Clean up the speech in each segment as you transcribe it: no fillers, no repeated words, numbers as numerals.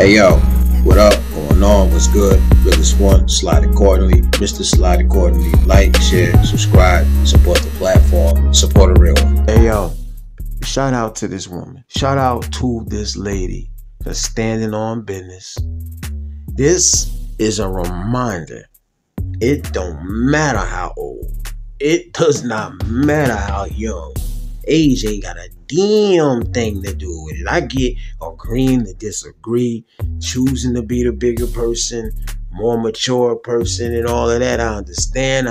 Hey yo, what up? Going on? What's good? Realest one, slide accordingly. Mr. Slide accordingly. Like, share, subscribe, support the platform, support a real one. Hey yo, shout out to this woman. Shout out to this lady for standing on business. This is a reminder. It don't matter how old. It does not matter how young. Age ain't got a damn thing to do with it. I get agreeing to disagree, choosing to be the bigger person, more mature person, and all of that. I understand,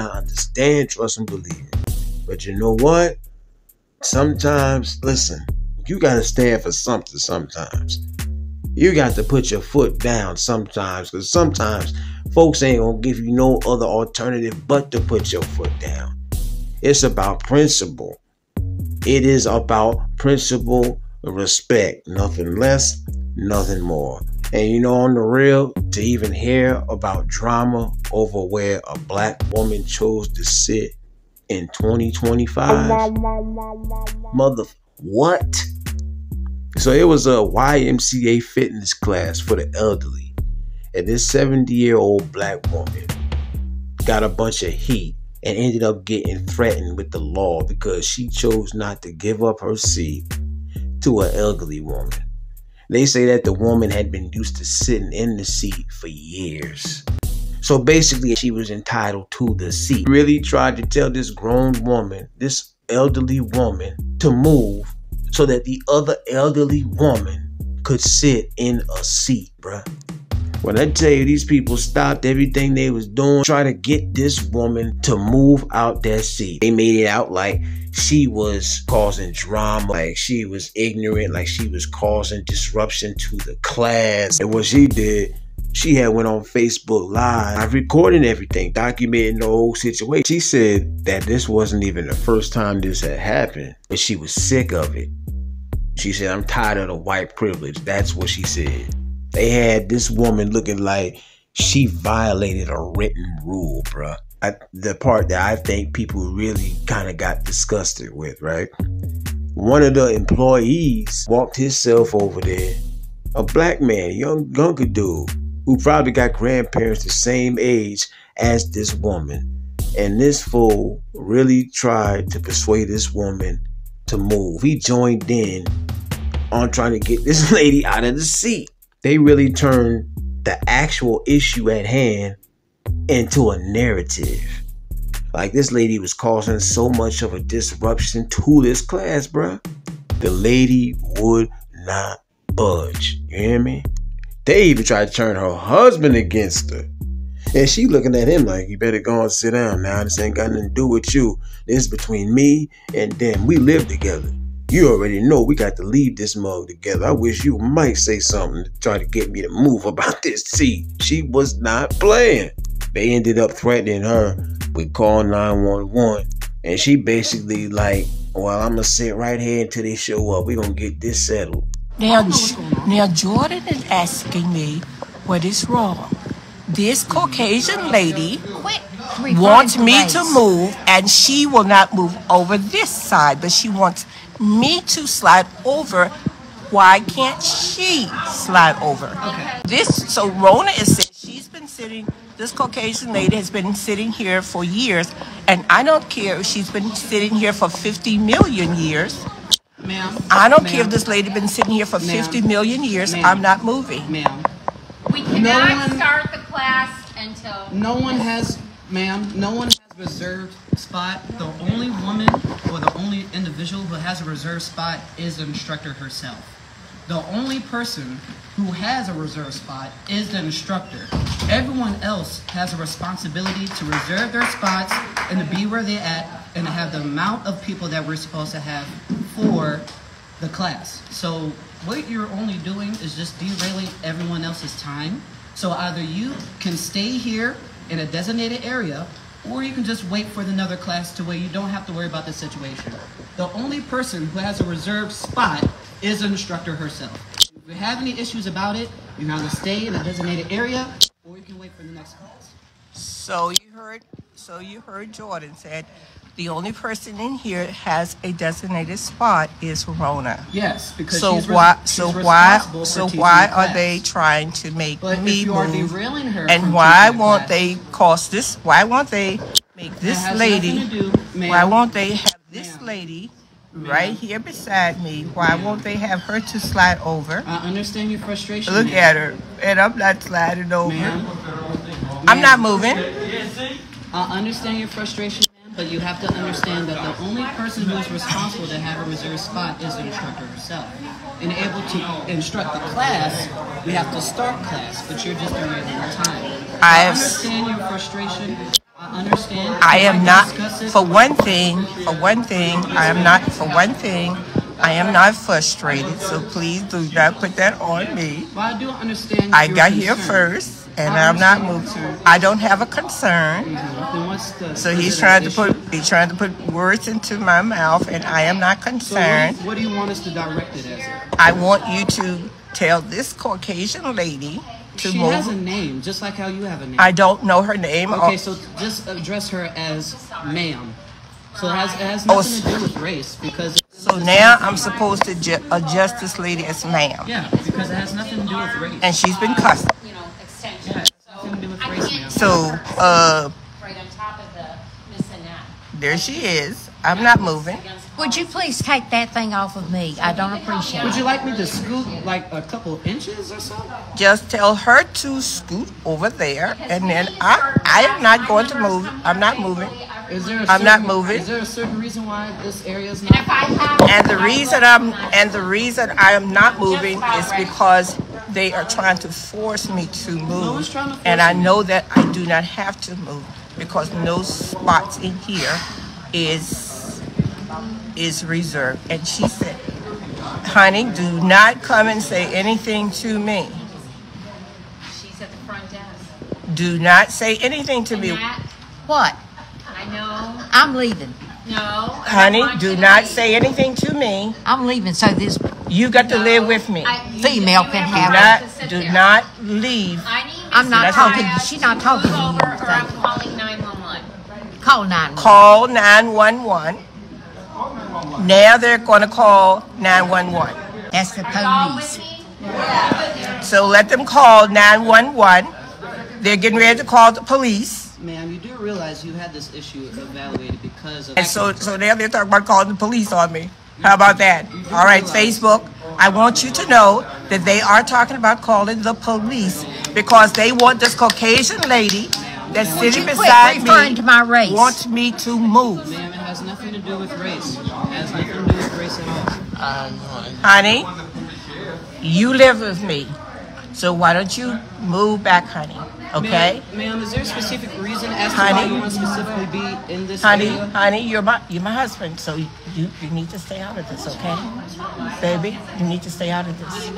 trust and believe it. But you know what? Sometimes, listen, you gotta stand for something sometimes. You got to put your foot down sometimes, because sometimes folks ain't gonna give you no other alternative but to put your foot down. It's about principle. It is about principle and respect. Nothing less, nothing more. And you know, on the real, to even hear about drama over where a black woman chose to sit in 2025, what? So it was a YMCA fitness class for the elderly. And this 70-year-old black woman got a bunch of heat and ended up getting threatened with the law because she chose not to give up her seat to an elderly woman. They say that the woman had been used to sitting in the seat for years. So basically, she was entitled to the seat. Really tried to tell this grown woman, this elderly woman, to move so that the other elderly woman could sit in a seat, bruh. When I tell you, these people stopped everything they was doing, try to get this woman to move out that seat. They made it out like she was causing drama, like she was ignorant, like she was causing disruption to the class. And what she did, she had went on Facebook Live, recording everything, documenting the whole situation. She said that this wasn't even the first time this had happened, but she was sick of it. She said, "I'm tired of the white privilege." That's what she said. They had this woman looking like she violated a written rule, bruh. The part that I think people really kind of got disgusted with, right? One of the employees walked himself over there. A black man, younger dude, who probably got grandparents the same age as this woman. And this fool really tried to persuade this woman to move. He joined in on trying to get this lady out of the seat. They really turned the actual issue at hand into a narrative. Like this lady was causing so much of a disruption to this class, bruh. The lady would not budge. You hear me? They even tried to turn her husband against her. And she looking at him like, "You better go and sit down now. This ain't got nothing to do with you. This is between me and them. We live together. You already know we got to leave this mug together. I wish you might say something to try to get me to move about this seat." She was not playing. They ended up threatening her with call 911. And she basically like, "Well, I'm going to sit right here until they show up. We're going to get this settled." Now, Jordan is asking me what is wrong. This Caucasian lady wants me to move, and she will not move over this side, but she wants me to slide over. Why can't she slide over? Okay. So Rona is saying she's been sitting, this Caucasian lady has been sitting here for years, and I don't care if she's been sitting here for 50 million years. Ma'am. I don't care if this lady been sitting here for 50 million years. I'm not moving. Ma'am. We cannot start the class until... No one has reserved spot. The only woman or the only individual who has a reserved spot is the instructor herself. The only person who has a reserved spot is the instructor. Everyone else has a responsibility to reserve their spots and to be where they're at and to have the amount of people that we're supposed to have for the class. So what you're only doing is just derailing everyone else's time. So either you can stay here in a designated area, or you can just wait for another class to where you don't have to worry about the situation. The only person who has a reserved spot is the instructor herself. If you have any issues about it, you can either stay in a designated area, or you can wait for the next class. So you heard So you heard Jordan said the only person in here that has a designated spot is Rona. Yes, because So she's why are they trying to make But me if you are move? derailing her And from why teaching the won't class, they cost this? Why won't they make this has lady? nothing to do, ma'am. Why won't they have this Ma'am. lady right here beside me? Why won't they have her to slide over? I understand your frustration. Look ma'am. at her, and I'm not sliding over. Ma'am. I'm not moving. I understand your frustration, ma'am, but you have to understand that the only person who's responsible to have a reserved spot is the instructor herself. And able to instruct the class, we have to start class, but you're just derailing the time. I understand your frustration. I understand. I am not. Discuss it. For one thing, I am not. For one thing, I am not frustrated. So please do not put that on me. Well, I do understand. I your got here concern. first, and I'm not moving. I don't have a concern. Then what's the So he's president trying to issue? put words into my mouth, and I am not So concerned. what do you want us to direct it as? I want you to tell this Caucasian lady to She move. has a name, just like how you have a name. I don't know her name. Okay, so just address her as ma'am. So it has nothing to do with race because. So now I'm supposed to adjust this lady as ma'am. Yeah, because it has nothing to do with race. And she's been cussed. You know, extension. Yeah, it has nothing to do with race, ma'am. So, Right on top of the Miss Annette. there she is. I'm not moving. Would you please take that thing off of me? I don't appreciate Would it. you like me to scoot like a couple inches or so? Just tell her to scoot over there, and then I am not going to move. I'm not moving. Is there a I'm not certain- moving. Is there a certain reason why this area is And not? if I have. And the reason I am not moving is because they are trying to force me to move. one's trying to force And I you. know that I do not have to move because no spots in here is reserved. And she said, honey, do not come and say anything to me. She's at the front desk. Do not say anything to me. Annette, What? I know. I'm leaving. No. I Honey, don't want do you to not leave. say anything to me. I'm leaving so this You got to live with me. Female you can a have right to Do sit do there. not leave. I need I'm not Miss talking- Mariah she's not talking to move you, over, or I'm thank you. calling 911. call 911. Call 911. Now they're going to call 911. That's the Y'all with police. me? So let them call 911. They're getting ready to call the police. Ma'am, you do realize you had this issue evaluated because of. And so now they're talking about calling the police on me. How about that? All right, Facebook, I want you to know that they are talking about calling the police because they want this Caucasian lady that's Would sitting you quit beside referring me to my race? wants me to move. Ma'am, it has nothing to do with race. It has nothing to do with race at all. Honey, you live with me. So why don't you move back, honey? Okay? Ma'am, is there a specific reason as to Honey? why you want to specifically be in this Honey, area? honey, you're my husband, so you need to stay out of this, okay? Baby, you need to stay out of this.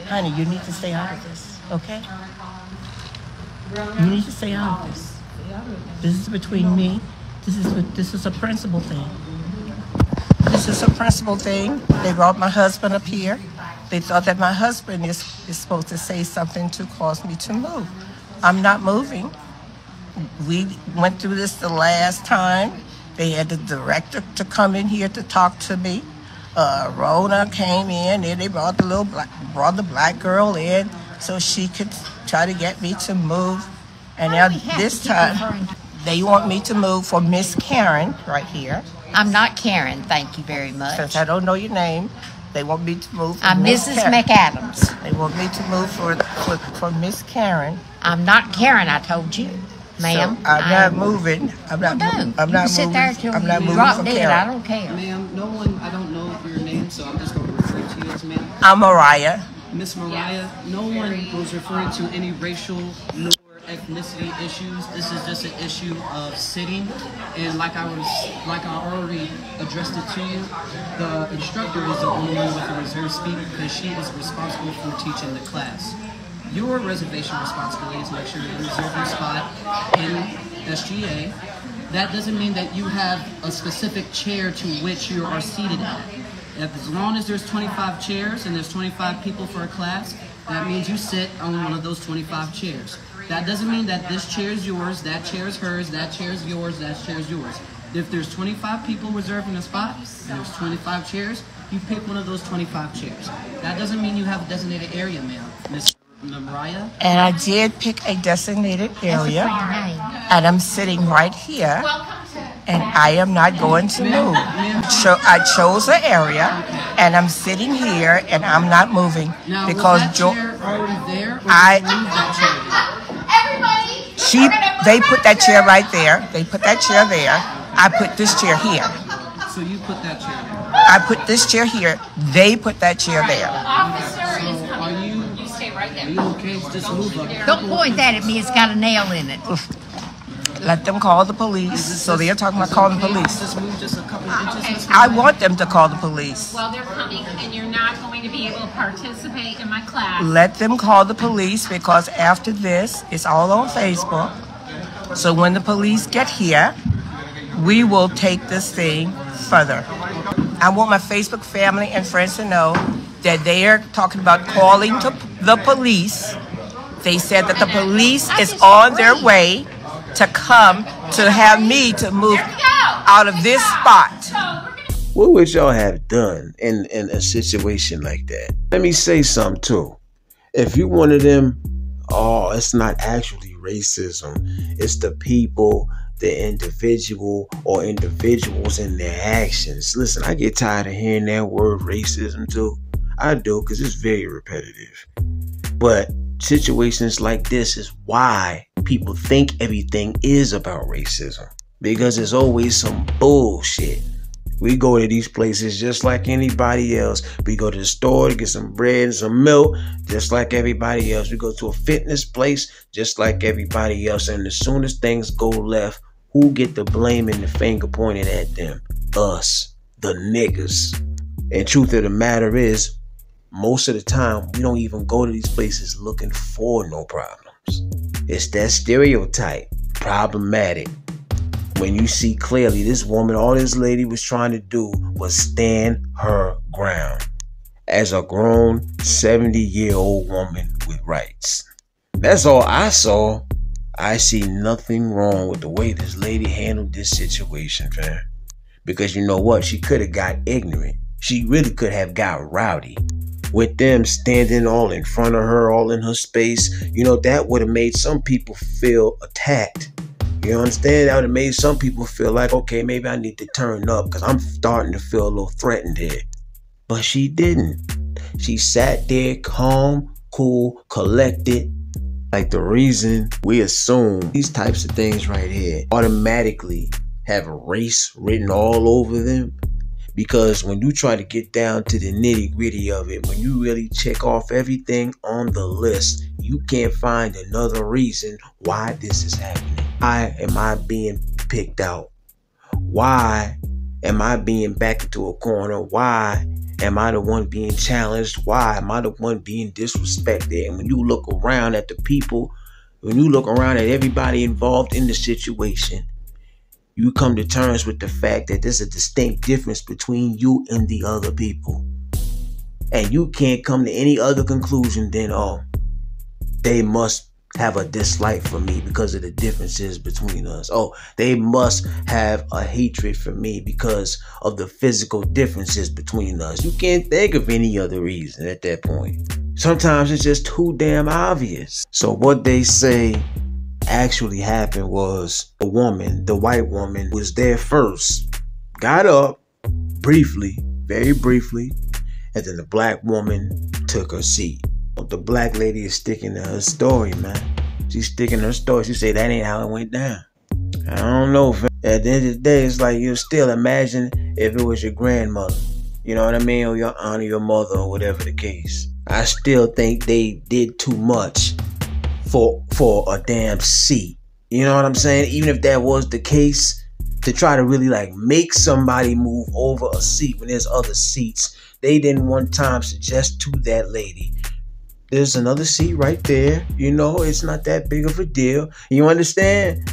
Honey, you need to stay out of this, okay? You need to stay out of this. This is between me. This is a principal thing. This is a principal thing. They brought my husband up here. They thought that my husband is supposed to say something to cause me to move. I'm not moving. We went through this the last time. They had the director to come in here to talk to me. Rona came in, and they brought the black girl in so she could try to get me to move. And now this time, they want me to move for Miss Karen right here. I'm not Karen, thank you very much. Since I don't know your name, they want me to move for I'm Miss Mrs. Karen. McAdams. They want me to move for Miss Karen. I'm not Karen, I told you, ma'am. So I'm not moving. I'm not. No, I'm you not can sit moving. there till I'm not you moving drop for dead, Karen. I don't care. Ma'am, I don't know your name, so I'm just going to refer to you as ma'am. I'm Mariah. Miss Mariah, no one was referring to any racial nor ethnicity issues. This is just an issue of sitting, and like I already addressed it to you, the instructor is the only one with a reserved seat because she is responsible for teaching the class. Your reservation responsibility is to make sure you reserve your spot in SGA. That doesn't mean that you have a specific chair to which you are seated at. As long as there's 25 chairs and there's 25 people for a class, that means you sit on one of those 25 chairs. That doesn't mean that this chair is yours, that chair is hers, that chair is yours, that chair is yours. If there's 25 people reserving a spot, and there's 25 chairs, you pick one of those 25 chairs. That doesn't mean you have a designated area, ma'am. Miss Mariah? And I did pick a designated area, and I'm sitting right here, and I am not going to move. So I chose an area, and I'm sitting here, and I'm not moving Now, because was that chair already there, or did I- you move that chair they put that chair right there. They put that chair there. I put this chair here. there? So you put that chair there. I put this chair here. They put that chair there. Officer is So coming. are you Stay right there. okay? Just move up. Don't point that at me, it's got a nail in it. Let them call the police. So they're talking about calling the police. Just move just a couple inches. I want them to call the police. Well, they're coming, and you're not going to be able to participate in my class. Let them call the police because after this, it's all on Facebook. So when the police get here, we will take this thing further. I want my Facebook family and friends to know that they are talking about calling to the police. They said that the police is on their way to come to have me to move out of this spot. What would y'all have done in a situation like that? Let me say something too. If you one of them, oh, it's not actually racism. It's the people, the individual or individuals and their actions. Listen, I get tired of hearing that word racism too. I do, because it's very repetitive. But situations like this is why people think everything is about racism. Because there's always some bullshit. We go to these places just like anybody else. We go to the store to get some bread and some milk just like everybody else. We go to a fitness place just like everybody else. And as soon as things go left, who get the blame and the finger pointed at them? Us, the niggas. And truth of the matter is, most of the time, we don't even go to these places looking for no problems. It's that stereotype, problematic. When you see clearly this woman, all this lady was trying to do was stand her ground as a grown 70-year-old woman with rights. That's all I saw. I see nothing wrong with the way this lady handled this situation, fam. Because you know what? She could have got ignorant. She really could have got rowdy. With them standing all in front of her, all in her space, you know, that would have made some people feel attacked. You understand? That would have made some people feel like, okay, maybe I need to turn up because I'm starting to feel a little threatened here. But she didn't. She sat there calm, cool, collected. Like the reason we assume these types of things right here automatically have race written all over them. Because when you try to get down to the nitty gritty of it, when you really check off everything on the list, you can't find another reason why this is happening. Why am I being picked out? Why am I being backed into a corner? Why am I the one being challenged? Why am I the one being disrespected? And when you look around at the people, when you look around at everybody involved in the situation, you come to terms with the fact that there's a distinct difference between you and the other people. And you can't come to any other conclusion than, oh, they must have a dislike for me because of the differences between us. Oh, they must have a hatred for me because of the physical differences between us. You can't think of any other reason at that point. Sometimes it's just too damn obvious. So what they say actually happened was a woman, the white woman, was there first, got up briefly, very briefly, and then the black woman took her seat. The black lady is sticking to her story, man. She's sticking to her story. She say that ain't how it went down. I don't know. At the end of the day, it's like you still imagine if it was your grandmother, you know what I mean, or your aunt or your mother or whatever the case. I still think they did too much for a damn seat. You know what I'm saying? Even if that was the case, to try to really like make somebody move over a seat when there's other seats, they didn't one time suggest to that lady, there's another seat right there. You know, it's not that big of a deal. You understand?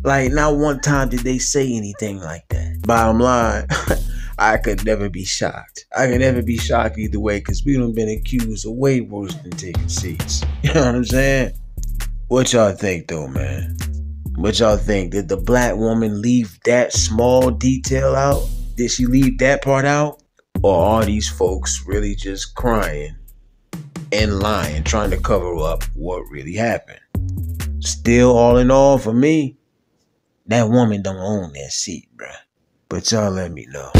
Like, not one time did they say anything like that. Bottom line, I could never be shocked. I could never be shocked either way because we done been accused of way worse than taking seats. You know what I'm saying? What y'all think though, man? What y'all think? Did the black woman leave that small detail out? Did she leave that part out? Or are these folks really just crying and lying, trying to cover up what really happened? Still, all in all, for me, that woman don't own that seat, bruh. But y'all let me know.